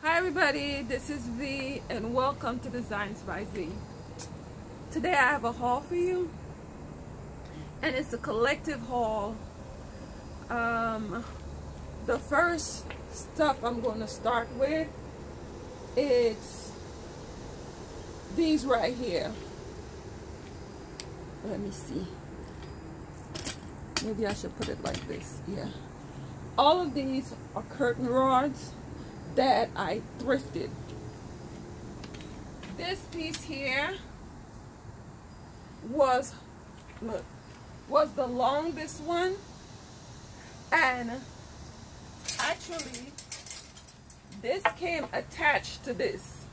Hi everybody, this is V and welcome to Designs by Z. Today I have a haul for you and it's a collective haul. The first stuff I'm going to start with is these right here. Let me see. Maybe I should put it like this. Yeah. All of these are curtain rods that I thrifted. This piece here was the longest one, and actually this came attached to this.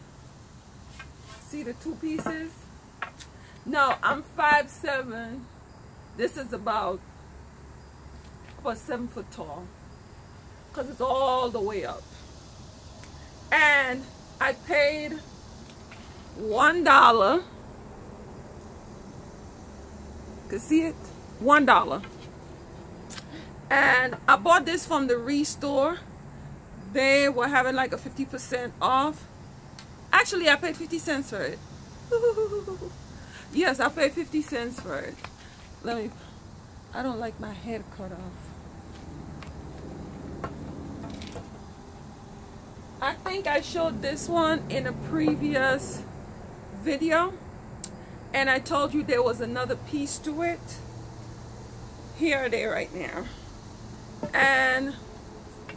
See the two pieces? Now I'm 5'7". This is about 7 foot tall because it's all the way up. And I paid $1. You can see it? $1. And I bought this from the Restore. They were having like a 50% off. Actually, I paid 50 cents for it. Yes, I paid 50 cents for it. I don't like my head cut off. I think I showed this one in a previous video, and I told you there was another piece to it. Here they are right now, and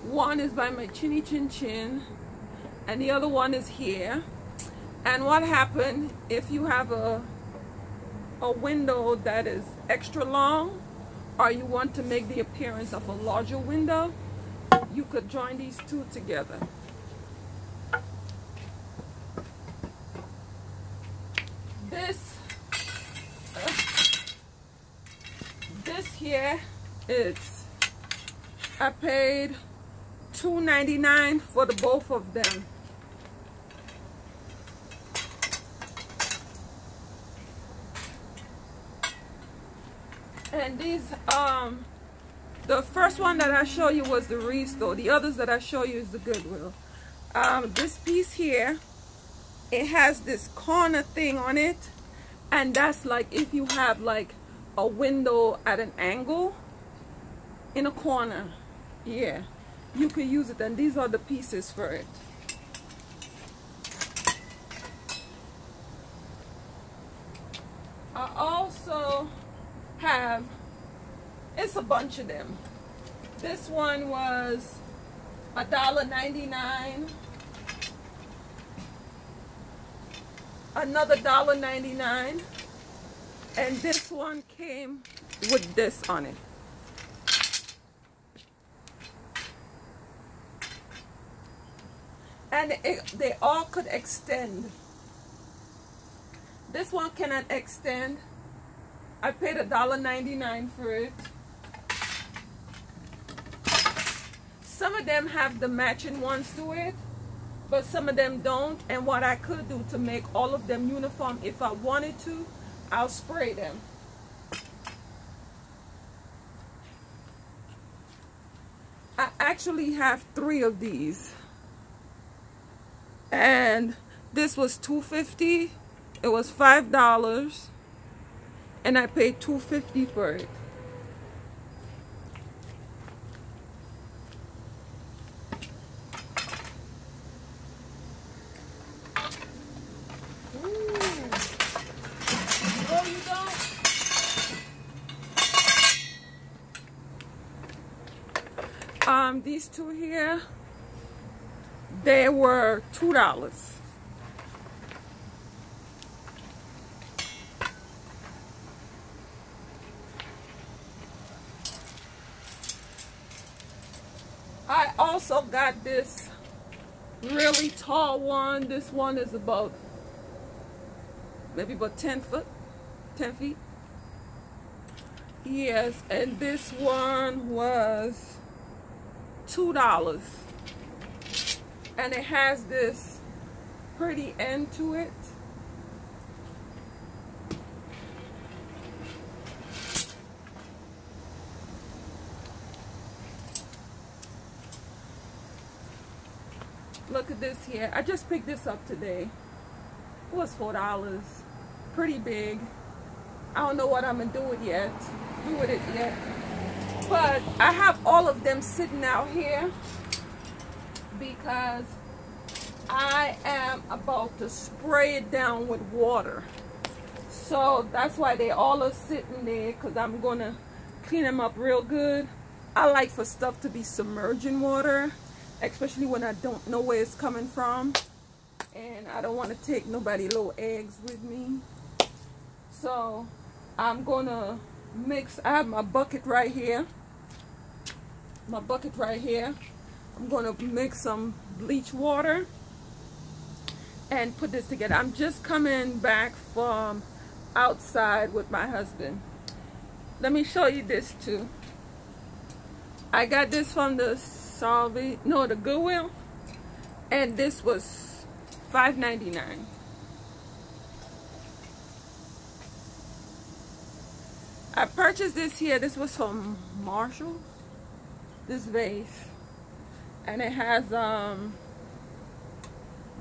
one is by my chinny chin chin and the other one is here. And what happened, if you have a window that is extra long, or you want to make the appearance of a larger window, you could join these two together. This here is, I paid $2.99 for the both of them. And these, the first one that I show you was the Restore. The others that I show you is the Goodwill. This piece here, it has this corner thing on it, and that's like if you have like a window at an angle in a corner, yeah, you could use it. And these are the pieces for it. I also have, it's a bunch of them. This one was $1.99. Another $1.99, and this one came with this on it. And they all could extend. This one cannot extend. I paid $1.99 for it. Some of them have the matching ones to it, but some of them don't. And what I could do to make all of them uniform, if I wanted to, I'll spray them. I actually have 3 of these, and this was $2.50. It was $5, and I paid $2.50 for it. These two here, they were $2. I also got this really tall one. This one is about maybe about 10 feet. Yes, and this one was $2, and it has this pretty end to it. Look at this here. I just picked this up today. It was $4. Pretty big. I don't know what I'm gonna do with it yet. But I have all of them sitting out here because I am about to spray it down with water. So that's why they all are sitting there, because I'm gonna clean them up real good. I like for stuff to be submerged in water, especially when I don't know where it's coming from. And I don't want to take nobody little eggs with me. So I'm gonna mix. I have my bucket right here. I'm gonna mix some bleach water and put this together. I'm just coming back from outside with my husband. Let me show you this too. I got this from the Goodwill, and this was $5.99. I purchased this here. This was from Marshall. This vase, and it has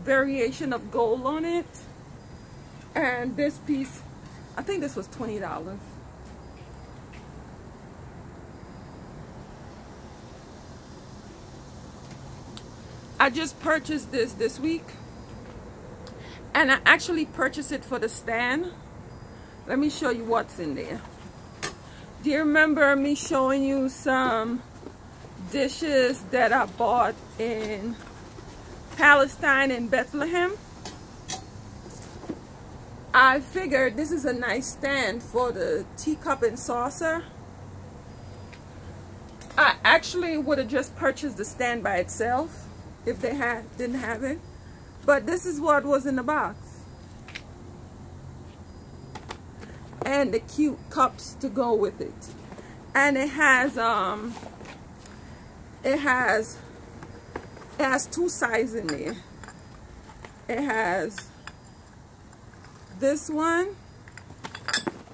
variation of gold on it. And this piece, I think this was $20. I just purchased this week, and I actually purchased it for the stand. Let me show you what's in there. Do you remember me showing you some dishes that I bought in Palestine and Bethlehem? I figured this is a nice stand for the teacup and saucer. I actually would have just purchased the stand by itself if they didn't have it, but this is what was in the box, and the cute cups to go with it. And it has two sizes in there. It has this one,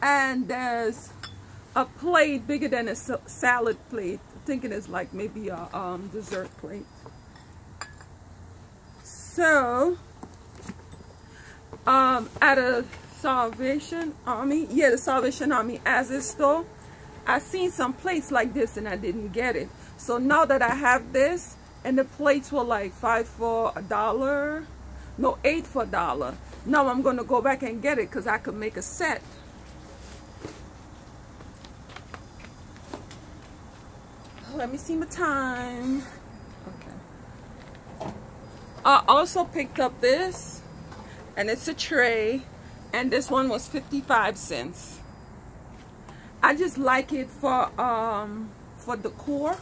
and there's a plate bigger than a salad plate. I think it is like maybe a dessert plate. So at a Salvation Army, the Salvation Army Azure store, I seen some plates like this and I didn't get it. So now that I have this, and the plates were like 5 for $1, no, 8 for $1. Now I'm gonna go back and get it because I could make a set. Let me see my time. Okay. I also picked up this, and it's a tray, and this one was 55 cents. I just like it for decor.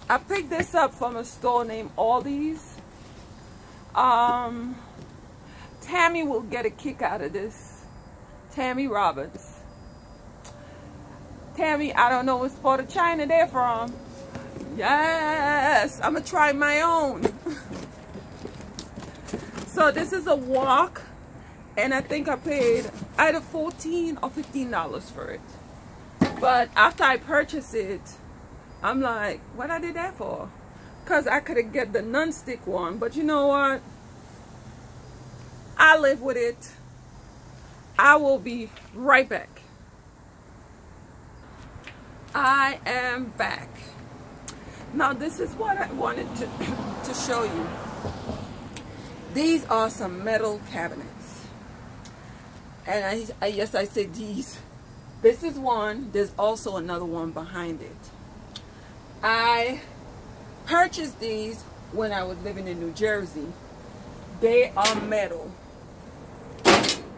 I picked this up from a store named Aldi's. Tammy will get a kick out of this. Tammy Roberts. Tammy, I don't know what part of China they're from. Yes, I'm gonna try my own. So this is a wok, and I think I paid either $14 or $15 for it. But after I purchased it, I'm like, what I did that for? Because I could have get the non-stick one, but you know what? I live with it. I will be right back. I am back. Now this is what I wanted to show you. These are some metal cabinets. And yes, I said these. This is one. There's also another one behind it. I purchased these when I was living in New Jersey. They are metal.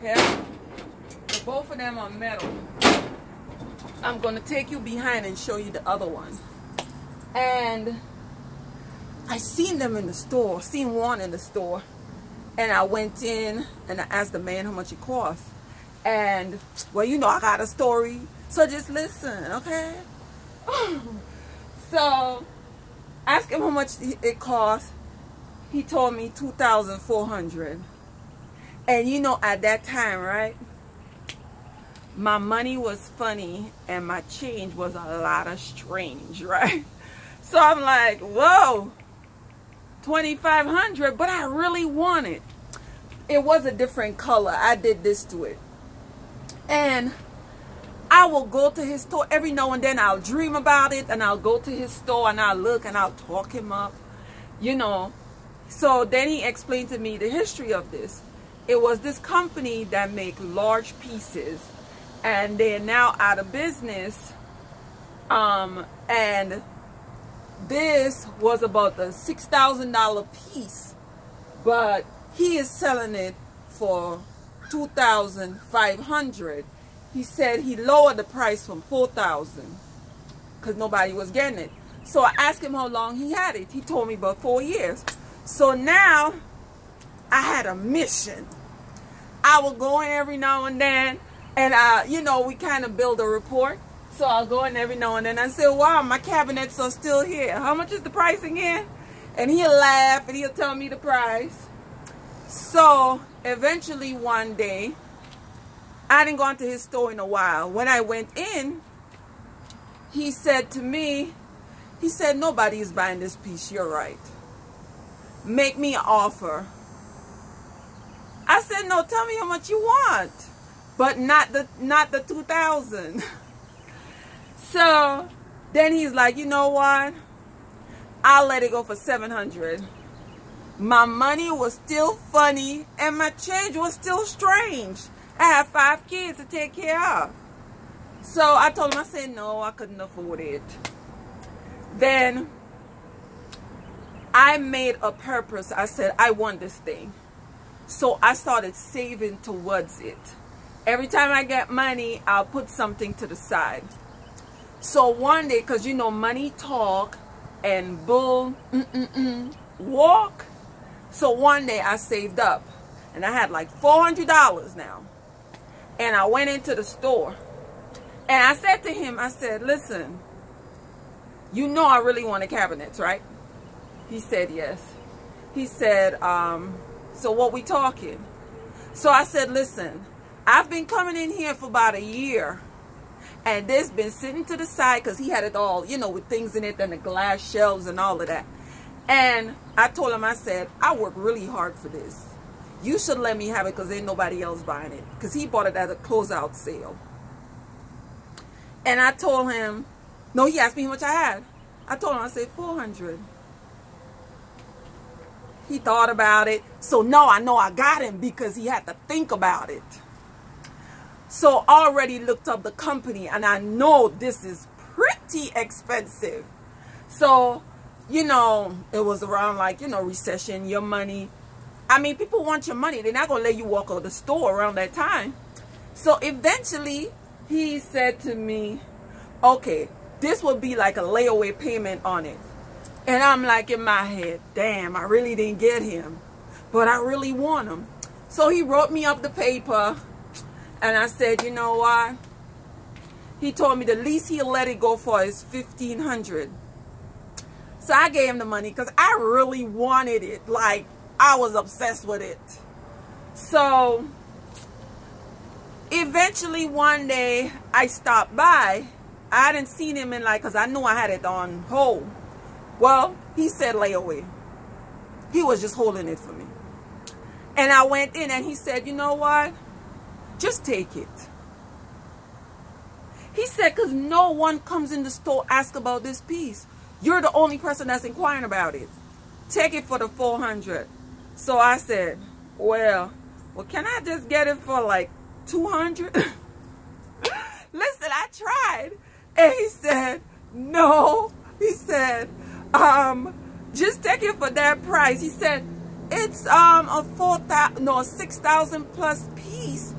Yeah, so both of them are metal. I'm going to take you behind and show you the other one. And I seen them in the store, seen one in the store, and I went in and I asked the man how much it cost. And well, you know, I got a story, so just listen, okay? So ask him how much it cost. He told me $2,400. And you know, at that time, right, my money was funny and my change was a lot of strange, right? So I'm like, whoa, 2,500, but I really want it. It was a different color. I did this to it. And I will go to his store every now and then. I'll dream about it and I'll go to his store and I'll look and I'll talk him up, you know. So then he explained to me the history of this. It was this company that make large pieces, and they're now out of business. And this was about the $6,000 piece, but he is selling it for $2,500. He said he lowered the price from $4,000 because nobody was getting it. So I asked him how long he had it. He told me about 4 years. So now I had a mission. I will go in every now and then, and you know, we kind of build a report. So I'll go in every now and then and say, wow, my cabinets are still here. How much is the price again? And he'll laugh and he'll tell me the price. So eventually one day, I didn't go into his store in a while. When I went in, he said to me, he said, nobody is buying this piece. You're right. Make me an offer. I said, no, tell me how much you want, but not the 2,000. So then he's like, you know what? I'll let it go for 700. My money was still funny and my change was still strange. I have 5 kids to take care of. So I told him, I said, no, I couldn't afford it. Then I made a purpose. I said, I want this thing. So I started saving towards it. Every time I get money, I'll put something to the side. So one day, because you know, money talk and bull walk. So one day I saved up and I had like $400 now. And I went into the store and I said to him, I said, listen, you know I really want a cabinet, right? He said, yes. He said, so what we talking? So I said, listen, I've been coming in here for about a year. And this been sitting to the side because he had it all, you know, with things in it and the glass shelves and all of that. And I told him, I said, I work really hard for this. You should let me have it because ain't nobody else buying it. Because he bought it at a closeout sale. And I told him, no, he asked me how much I had. I told him, I said, 400. He thought about it. So no, I know I got him because he had to think about it. So I already looked up the company and I know this is pretty expensive. So, you know, it was around like, you know, recession, your money. I mean, people want your money. They're not going to let you walk out of the store around that time. So eventually he said to me, okay, this will be like a layaway payment on it. And I'm like in my head, damn, I really didn't get him, but I really want him. So he wrote me up the paper and I said, you know what? He told me the least he'll let it go for is $1,500. So I gave him the money because I really wanted it. Like, I was obsessed with it. So eventually one day I stopped by. I hadn't seen him in like, because I knew I had it on hold. Well, he said layaway. He was just holding it for me. And I went in and he said, you know what? Just take it. He said, because no one comes in the store ask about this piece. You're the only person that's inquiring about it. Take it for the 400. So I said, well, can I just get it for like 200? Listen, I tried. And he said, no. He said, just take it for that price. He said, it's a 6,000 plus piece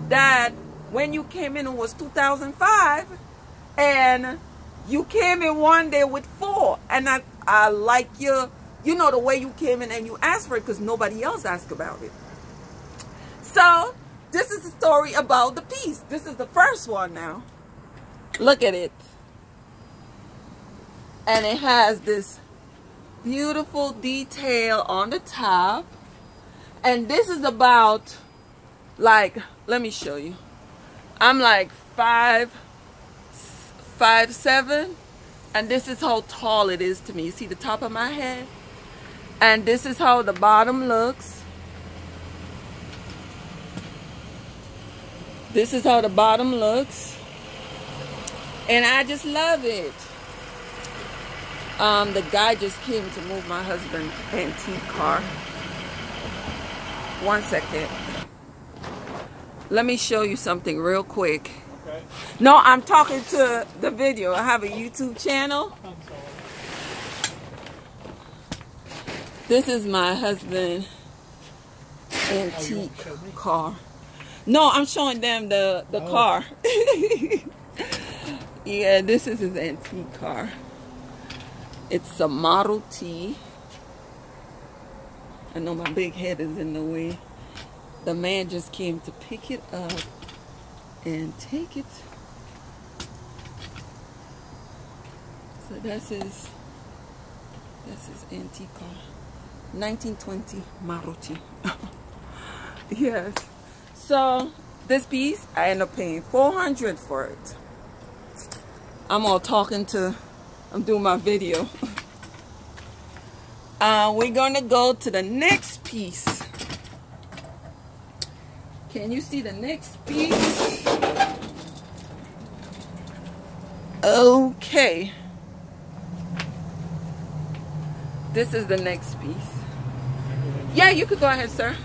that when you came in it was 2005 and you came in one day with 4, and I like you know, the way you came in and you asked for it because nobody else asked about it. So this is the story about the piece. This is the first one now. Look at it. And it has this beautiful detail on the top. And this is about, like, let me show you. I'm like 5'7", and this is how tall it is to me. You see the top of my head? And this is how the bottom looks. This is how the bottom looks. And I just love it. The guy just came to move my husband's antique car. 1 second. Let me show you something real quick. Okay. No, I'm talking to the video. I have a YouTube channel. This is my husband's antique car. No, I'm showing them the car. Yeah, this is his antique car. It's a Model T. I know my big head is in the way. The man just came to pick it up and take it. So that's his antique car. 1920 Model T. Yes. So this piece, I end up paying $400 for it. I'm doing my video. We're gonna go to the next piece. Can you see the next piece? Okay. This is the next piece. Yeah, you could go ahead, sir.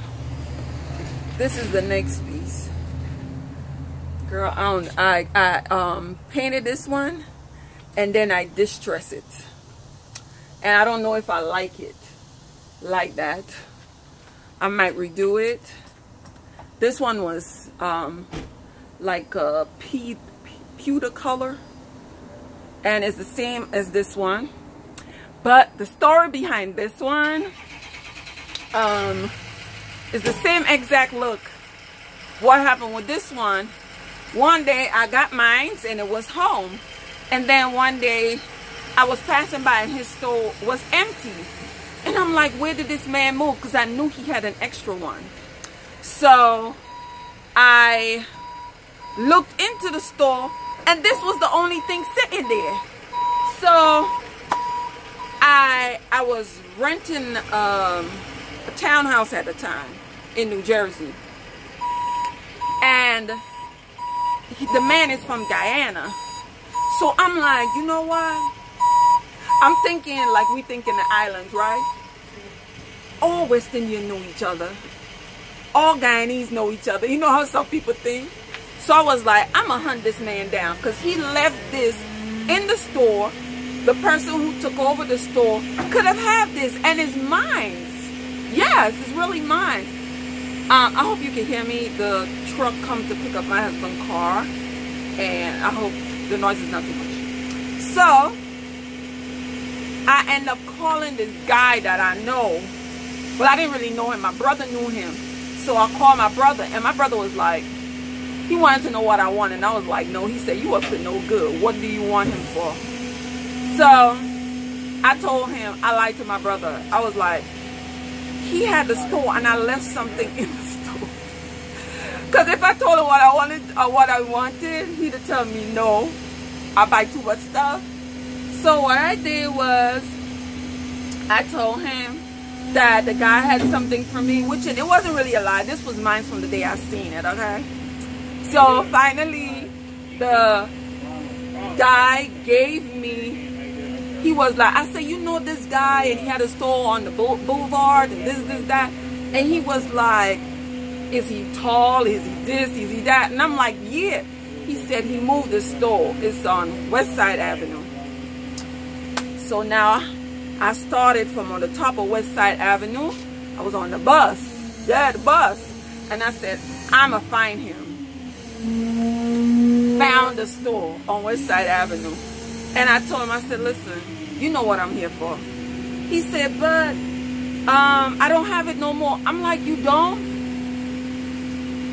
This is the next piece. Girl, I painted this one and then I distress it. And I don't know if I like it like that. I might redo it. This one was like a pewter color. And it's the same as this one. But the story behind this one is the same exact look. What happened with this one day I got mine and it was home. And then one day I was passing by and his store was empty. And I'm like, where did this man move? Because I knew he had an extra one. So I looked into the store and this was the only thing sitting there. So I was renting a townhouse at the time in New Jersey. And the man is from Guyana. So I'm like, you know what? I'm thinking like we think in the islands, right? All West Indians know each other. All Guyanese know each other. You know how some people think? So I was like, I'm gonna hunt this man down because he left this in the store. The person who took over the store could have had this and it's mine. Yes, it's really mine. I hope you can hear me. The truck comes to pick up my husband's car and I hope the noise is not too much. So I end up calling this guy that I know. Well, I didn't really know him. My brother knew him. So I called my brother and my brother was like, he wanted to know what I wanted. And I was like, no. He said, you up to no good. What do you want him for? So I told him, I lied to my brother. I was like, he had the store and I left something in the store. Because if I told him what I wanted or what I wanted, he'd tell me no. I buy too much stuff. So what I did was I told him that the guy had something for me, which it wasn't really a lie. This was mine from the day I seen it, okay? So finally, the guy gave me, he was like, I said, you know this guy, and he had a store on the boulevard, and this, that. And he was like, is he tall? Is he this? Is he that? And I'm like, yeah. He said he moved the store. It's on West Side Avenue. So now I started from on the top of West Side Avenue. I was on the bus. Yeah, the bus. And I said, I'ma find him. Found the store on West Side Avenue. And I told him, I said, listen, you know what I'm here for. He said, but I don't have it no more. I'm like, you don't?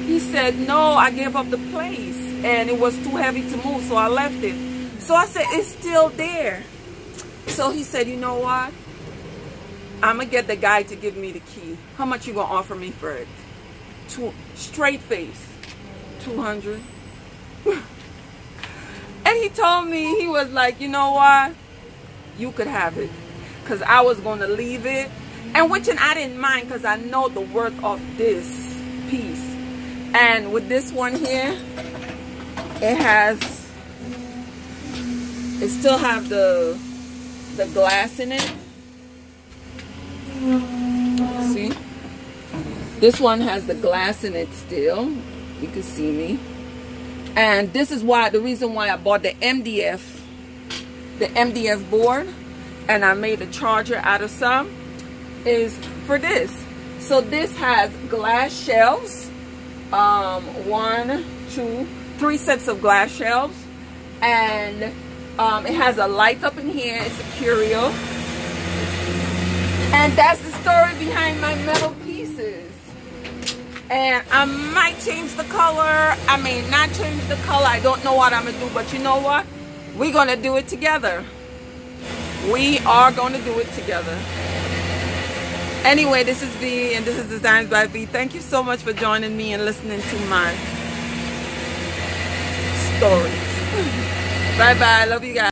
He said, no, I gave up the place. And it was too heavy to move, so I left it. So I said, it's still there. So he said, you know what? I'm going to get the guy to give me the key. How much you going to offer me for it? Straight face. 200. And he told me, he was like, you know what? You could have it. Because I was going to leave it. And which I didn't mind because I know the worth of this piece. And with this one here, it still have the glass in it. See? This one has the glass in it still. You can see me. And this is why, the reason why I bought the MDF board, and I made a charger out of some, is for this. So this has glass shelves. 1, 2, 3 sets of glass shelves. And it has a light up in here. It's a Curio. And that's the story behind my metal pieces. And I might change the color. I may not change the color. I don't know what I'm going to do. But you know what? We're going to do it together. We are going to do it together. Anyway, this is V, and this is Designs by V. Thank you so much for joining me and listening to my stories. Bye-bye. Love you guys.